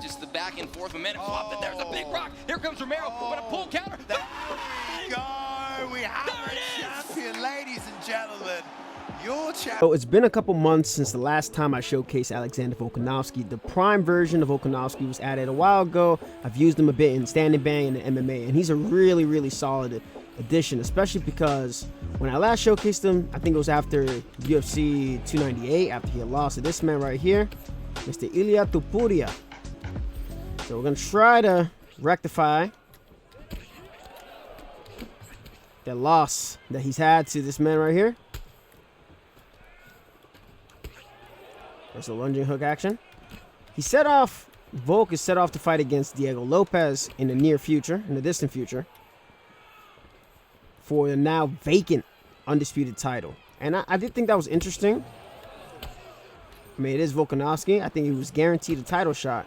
just the back and forth momentum swap, and there's a big rock. Here comes Romero, but a pull counter. There we go. We have a champion, ladies and gentlemen. Your champion. So it's been a couple months since the last time I showcased Alexander Volkanovski. The prime version of Volkanovski was added a while ago. I've used him a bit in standing bang and MMA, and he's a really, really solid addition, especially because when I last showcased him, I think it was after UFC 298, after he had lost to this man right here, Mr. Ilia Topuria. So we're going to try to rectify that loss that he's had to this man right here. There's a lunging hook action. Volk is set off to fight against Diego Lopez in the near future, in the distant future, for the now vacant undisputed title. And I did think that was interesting. I mean, it is Volkanovski. I think he was guaranteed a title shot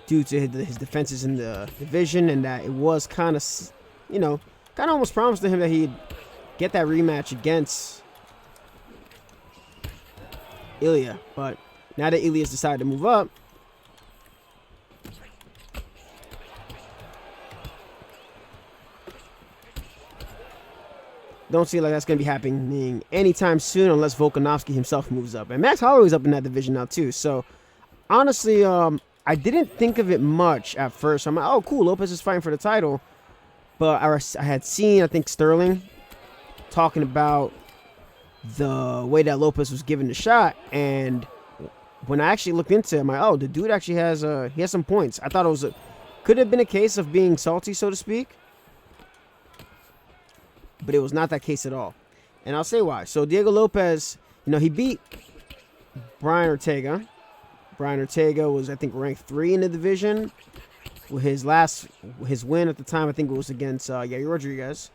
due to his defenses in the division, and that it was kind of, kind of almost promised to him that he'd get that rematch against Ilia. But now that Ilia's decided to move up, don't see like that's going to be happening anytime soon unless Volkanovski himself moves up. And Max Holloway's up in that division now too. So honestly, I didn't think of it much at first. I'm like, oh cool, Lopez is fighting for the title. But I had seen, I think, Sterling talking about the way that Lopez was given the shot, and when I actually looked into it, I'm like, oh, the dude actually has he has some points. I thought it was could have been a case of being salty, so to speak, but it was not that case at all, and I'll say why. So Diego Lopez, he beat Brian Ortega. Brian Ortega was, I think, ranked 3 in the division. With his win at the time, I think it was against Yair Rodriguez.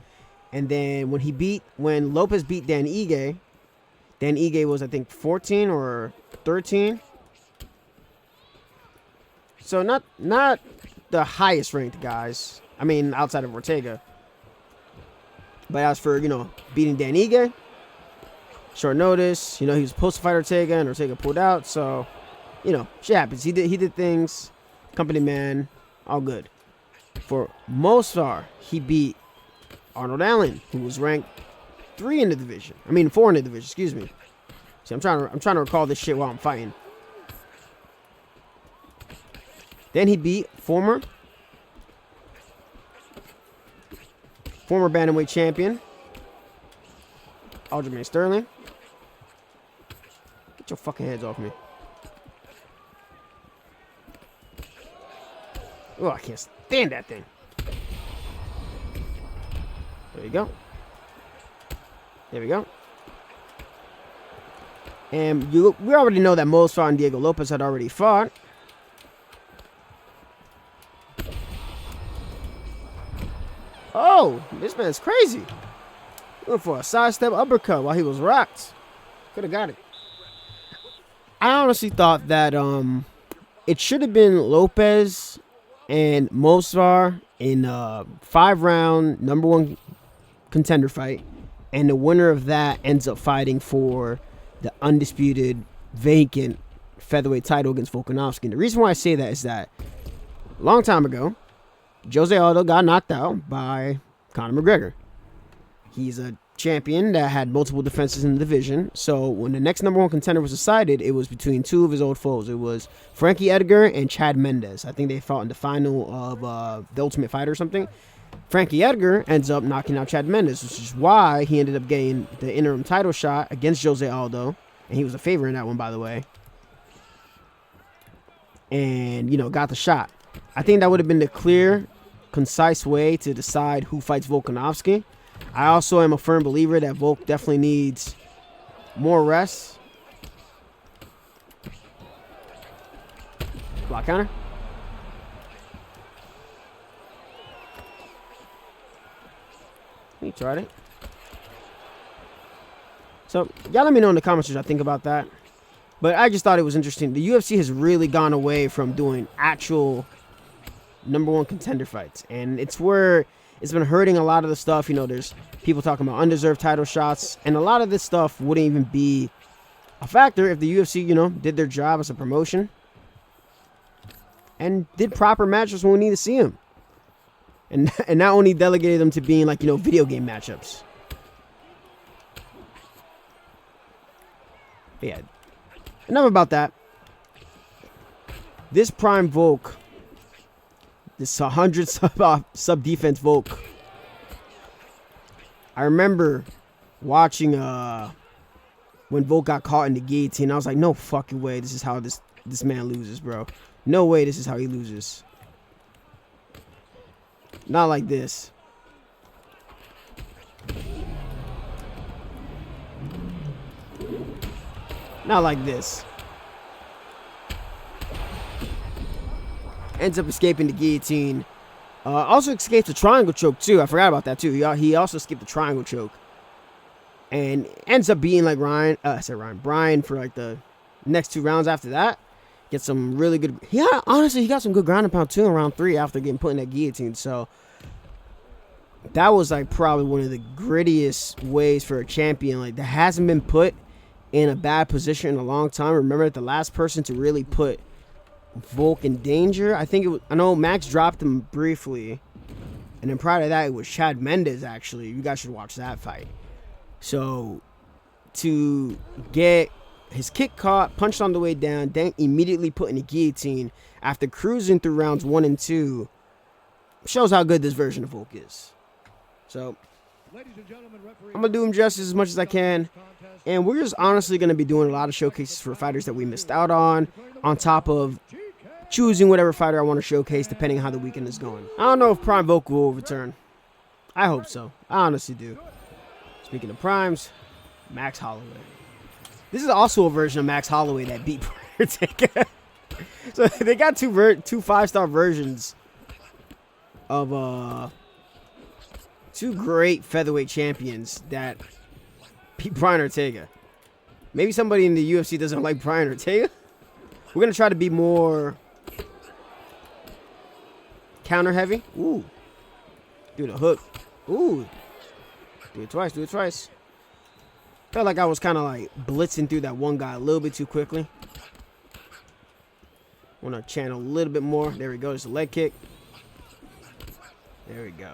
And then when Lopez beat Dan Ige was, I think, 14 or 13. So not the highest ranked guys. I mean, outside of Ortega. But as for, beating Dan Ige, short notice, he was supposed to fight Ortega, and Ortega pulled out. So, shit happens. He did things. Company man, all good. For Mosar, he beat Arnold Allen, who was ranked 4 in the division. Excuse me. See, I'm trying to recall this shit while I'm fighting. Then he beat former bantamweight champion Aljamain Sterling. Get your fucking hands off me. Oh, I can't stand that thing. There you go. There we go. And we already know that Mosar and Diego Lopez had already fought. Oh, this man's crazy. Looking for a sidestep uppercut while he was rocked. Could have got it. I honestly thought that it should have been Lopez and Mosar in a 5-round #1 contender fight, and the winner of that ends up fighting for the undisputed vacant featherweight title against Volkanovski. And the reason why I say that is that a long time ago, Jose Aldo got knocked out by Conor McGregor. He's a champion that had multiple defenses in the division. So when the next #1 contender was decided, it was between 2 of his old foes. It was Frankie Edgar and Chad Mendes. I think they fought in the final of The Ultimate Fighter or something. Frankie Edgar ends up knocking out Chad Mendes, which is why he ended up getting the interim title shot against Jose Aldo. And he was a favorite in that one, by the way. And, got the shot. I think that would have been the clear, concise way to decide who fights Volkanovski. I also am a firm believer that Volk definitely needs more rest. Block counter. He tried it. So, y'all let me know in the comments what I think about that. But I just thought it was interesting. The UFC has really gone away from doing actual #1 contender fights. And it's where it's been hurting a lot of the stuff. There's people talking about undeserved title shots. And a lot of this stuff wouldn't even be a factor if the UFC, did their job as a promotion. and did proper matchups when we need to see them. And not only delegated them to being like, you know, video game matchups. But yeah, enough about that. This Prime Volk, this 100 sub defense Volk, I remember watching when Volk got caught in the guillotine. I was like, no fucking way, this is how this man loses, bro. No way this is how he loses. Not like this. Not like this. Ends up escaping the guillotine. Also escapes the triangle choke too. I forgot about that too. He also escaped the triangle choke. And ends up being like Brian for like the next 2 rounds after that. Get some really good. Yeah, honestly, he got some good ground and pound too in round 3 after getting put in that guillotine. So that was like probably one of the grittiest ways for a champion like that hasn't been put in a bad position in a long time. Remember, the last person to really put Volk in danger, I think it was. I know Max dropped him briefly, and then prior to that, it was Chad Mendes. Actually, you guys should watch that fight. So to get his kick caught, punched on the way down, then immediately put in a guillotine after cruising through rounds 1 and 2 shows how good this version of Volk is. So I'm gonna do him justice as much as I can, and we're just honestly gonna be doing a lot of showcases for fighters that we missed out on top of choosing whatever fighter I want to showcase depending on how the weekend is going. I don't know if Prime Volk will return. I hope so. I honestly do. Speaking of primes, Max Holloway. This is also a version of Max Holloway that beat Taker. So they got two 5-star versions of 2 great featherweight champions that beat Brian Ortega. Maybe somebody in the UFC doesn't like Brian Ortega. We're gonna try to be more counter heavy. Ooh, do the hook. Ooh, do it twice. Do it twice. Felt like I was kind of like blitzing through that one guy a little bit too quickly. Want to channel a little bit more. There we go. There's a leg kick. There we go.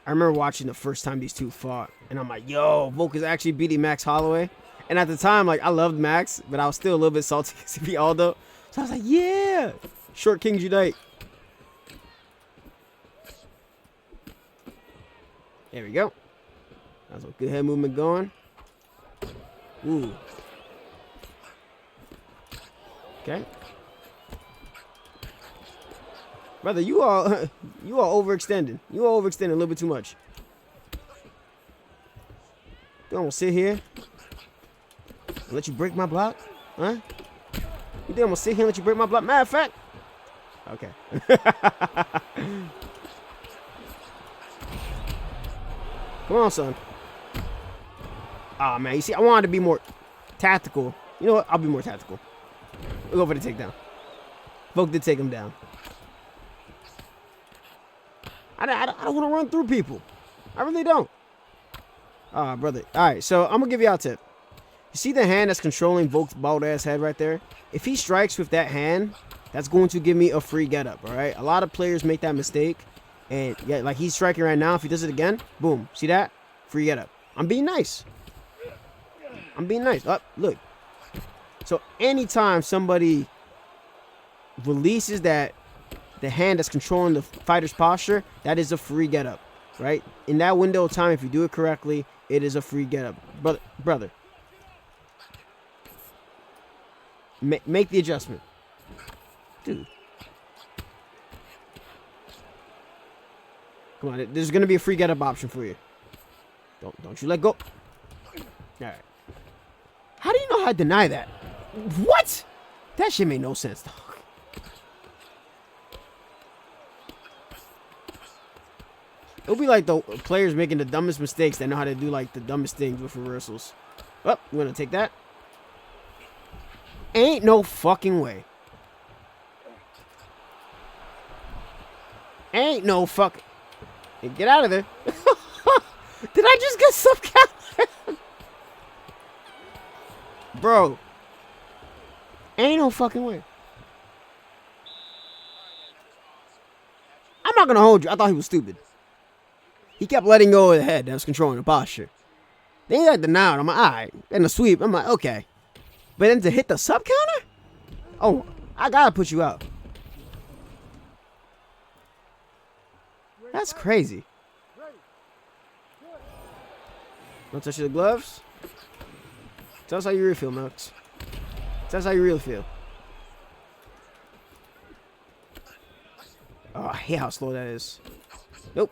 I remember watching the first time these two fought, and I'm like, yo, Volk is actually beating Max Holloway. And at the time, like, I loved Max, but I was still a little bit salty because he beat Aldo. So I was like, yeah, Short Kings unite. There we go. That's a good head movement going. Ooh. Okay. Brother, you are overextending. You are overextending a little bit too much. You don't sit here and let you break my block? Huh? You think I'm gonna sit here and let you break my block? Matter of fact. Okay. Come on, son. Ah, man. You see, I wanted to be more tactical. You know what? I'll be more tactical. We'll go for the takedown. Volk did take him down. I don't want to run through people. I really don't. Ah, brother. All right, so I'm going to give you a tip. You see the hand that's controlling Volk's bald-ass head right there? If he strikes with that hand, that's going to give me a free get-up, all right? A lot of players make that mistake. And, yeah, like he's striking right now. If he does it again, boom. See that? Free get-up. I'm being nice. I'm being nice. Up, look. So anytime somebody releases the hand that's controlling the fighter's posture, that is a free get-up, right? In that window of time, if you do it correctly, it is a free get-up. Brother. Make the adjustment. Dude. Come on, there's going to be a free get-up option for you. Don't you let go. All right. How do you know how to deny that? What? That shit made no sense, dog. It'll be like the players making the dumbest mistakes that know how to do like the dumbest things with reversals. Oh, we're going to take that. Ain't no fucking way. Ain't no fucking... Hey, get out of there. Did I just get sub-counted? Bro. Ain't no fucking way. not going to hold you. I thought he was stupid. He kept letting go of the head that was controlling the posture. Then he got denied. I'm like, all right. And the sweep, I'm like, okay. But then to hit the sub counter? Oh, I got to put you out. That's crazy. Don't touch the gloves. Tell us how you really feel, Max. Tell us how you really feel. Oh, I hate how slow that is. Nope.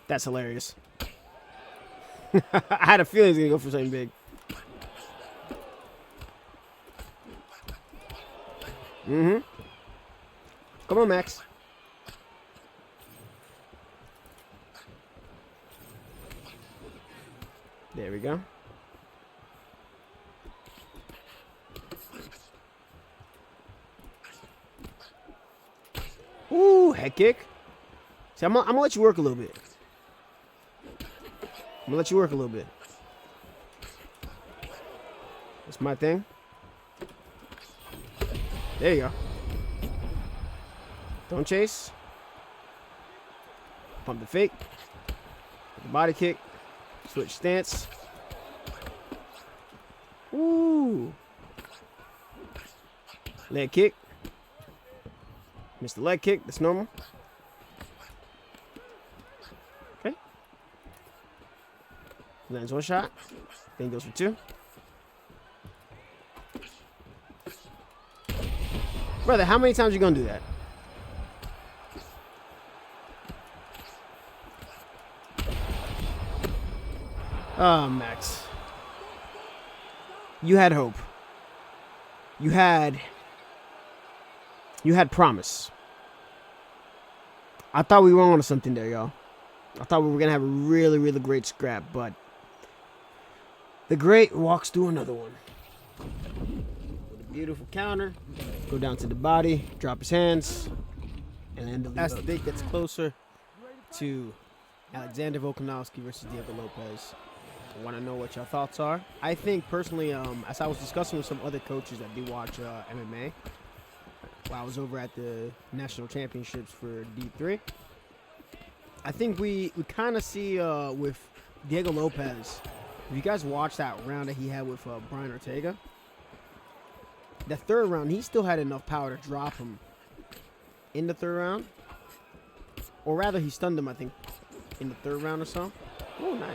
That's hilarious. I had a feeling he was going to go for something big. Mm-hmm. Come on, Max. There we go. Ooh, head kick. See, I'm gonna let you work a little bit. I'm gonna let you work a little bit. That's my thing. There you go. Don't chase. Pump the fake. The body kick. Switch stance. Ooh. Leg kick. Missed the leg kick. That's normal. Okay. Lands one shot. Then goes for two. Brother, how many times you gonna do that? Oh, Max. You had hope. You had promise. I thought we were on to something there, y'all. I thought we were gonna have a really, really great scrap, but the great walks through another one. With a beautiful counter. Go down to the body, drop his hands, and then as the date gets closer to Alexander Volkanovski versus Diego Lopez, I want to know what your thoughts are. I think personally, as I was discussing with some other coaches that do watch MMA, while I was over at the national championships for D3, I think we kind of see with Diego Lopez, if you guys watch that round that he had with Brian Ortega, the third round, he still had enough power to drop him in the third round. Or rather, he stunned him, I think, in the third round or so. Oh, nice.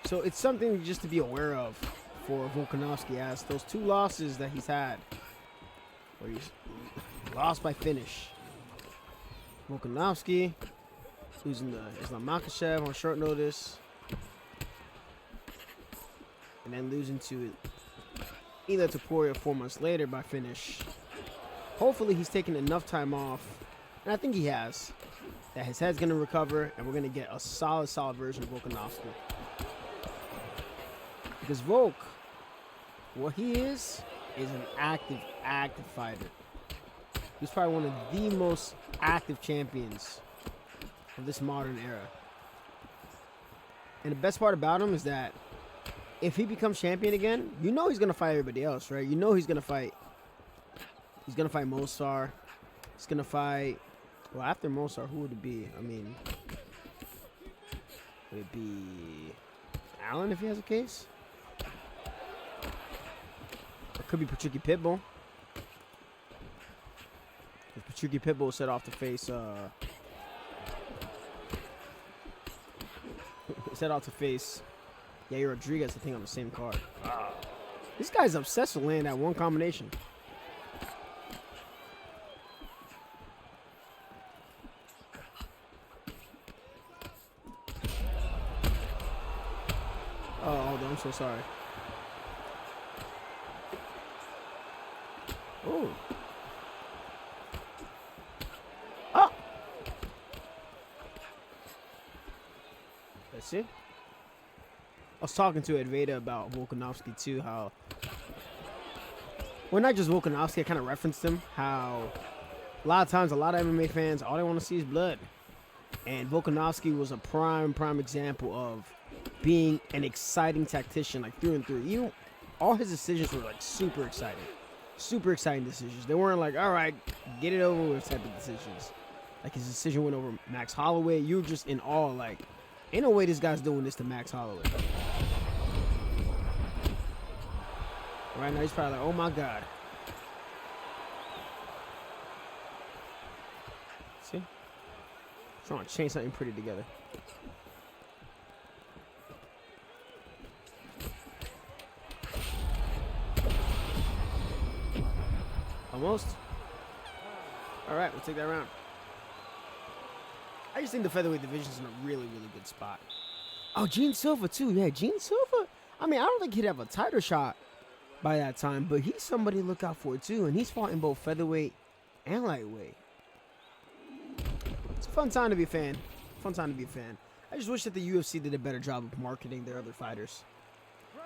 So it's something just to be aware of for Volkanovski, as those two losses that he's had, where he's lost by finish. Volkanovski losing to Islam Makhachev on short notice. And then losing to either Topuria 4 months later by finish. Hopefully he's taken enough time off, and I think he has, that his head's going to recover, and we're going to get a solid version of Volkanovski. Because Volk, what he is an active fighter. He's probably one of the most active champions of this modern era. And the best part about him is that if he becomes champion again, you know he's gonna fight everybody else, right? You know he's gonna fight. He's gonna fight Mosar. He's gonna fight. Well, after Mosar, who would it be? I mean, would it be Allen if he has a case? It could be Patricky Pitbull. If Patricky Pitbull set off to face. Set off to face. Yair Rodriguez, I think, on the same card. This guy's obsessed with landing that one combination. Oh, hold on, I'm so sorry. Oh. Oh! Let's see. I was talking to Advaita about Volkanovski too, how, well, not just Volkanovski, I kind of referenced him, how a lot of times, a lot of MMA fans, all they want to see is blood. And Volkanovski was a prime example of being an exciting tactician, like through and through. all his decisions were like super exciting. Super exciting decisions. They weren't like, all right, get it over with type of decisions. Like his decision went over Max Holloway. You were just in awe, like, ain't no way this guy's doing this to Max Holloway. Right now he's probably like, oh my God. See? Trying to chain something pretty together. Almost. All right, we'll take that round. I just think the featherweight division's in a really, really good spot. Oh, Gene Silva, too. Yeah, Gene Silva. I mean, I don't think he'd have a title shot by that time, but he's somebody to look out for, too. And he's fought in both featherweight and lightweight. It's a fun time to be a fan. Fun time to be a fan. I just wish that the UFC did a better job of marketing their other fighters. All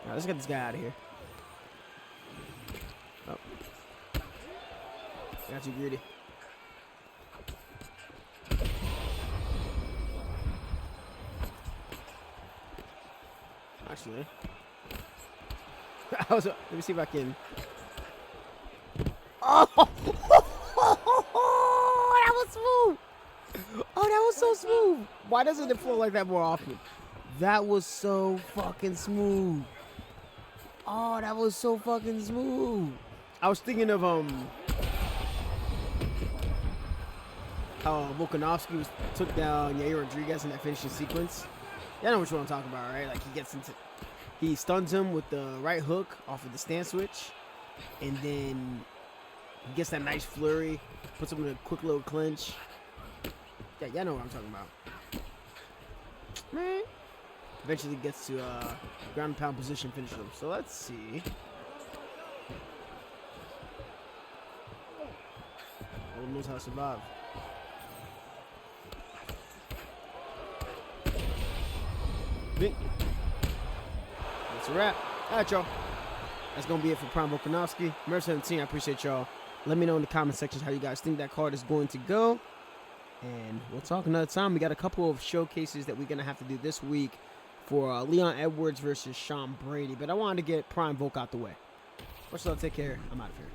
right, let's get this guy out of here. Oh. Got too greedy. Actually, let me see if I can. Oh, that was smooth. Oh, that was so smooth. Why doesn't it flow like that more often? That was so fucking smooth. Oh, that was so fucking smooth. I was thinking of how Volkanovski took down Yair Rodriguez in that finishing sequence. Y'all know which one I'm talking about, right? Like he stuns him with the right hook off of the stand switch, and then he gets that nice flurry, puts him in a quick little clinch. Yeah, y'all know what I'm talking about. Man. Eventually gets to ground and pound position, finish him. So let's see. No one knows how to survive. That's a wrap. All right, y'all. That's going to be it for Prime Volkanovski. Remember 17, I appreciate y'all. Let me know in the comment sections how you guys think that card is going to go. And we'll talk another time. We got a couple of showcases that we're going to have to do this week for Leon Edwards versus Sean Brady. But I wanted to get Prime Volk out the way. Much love. Take care. I'm out of here.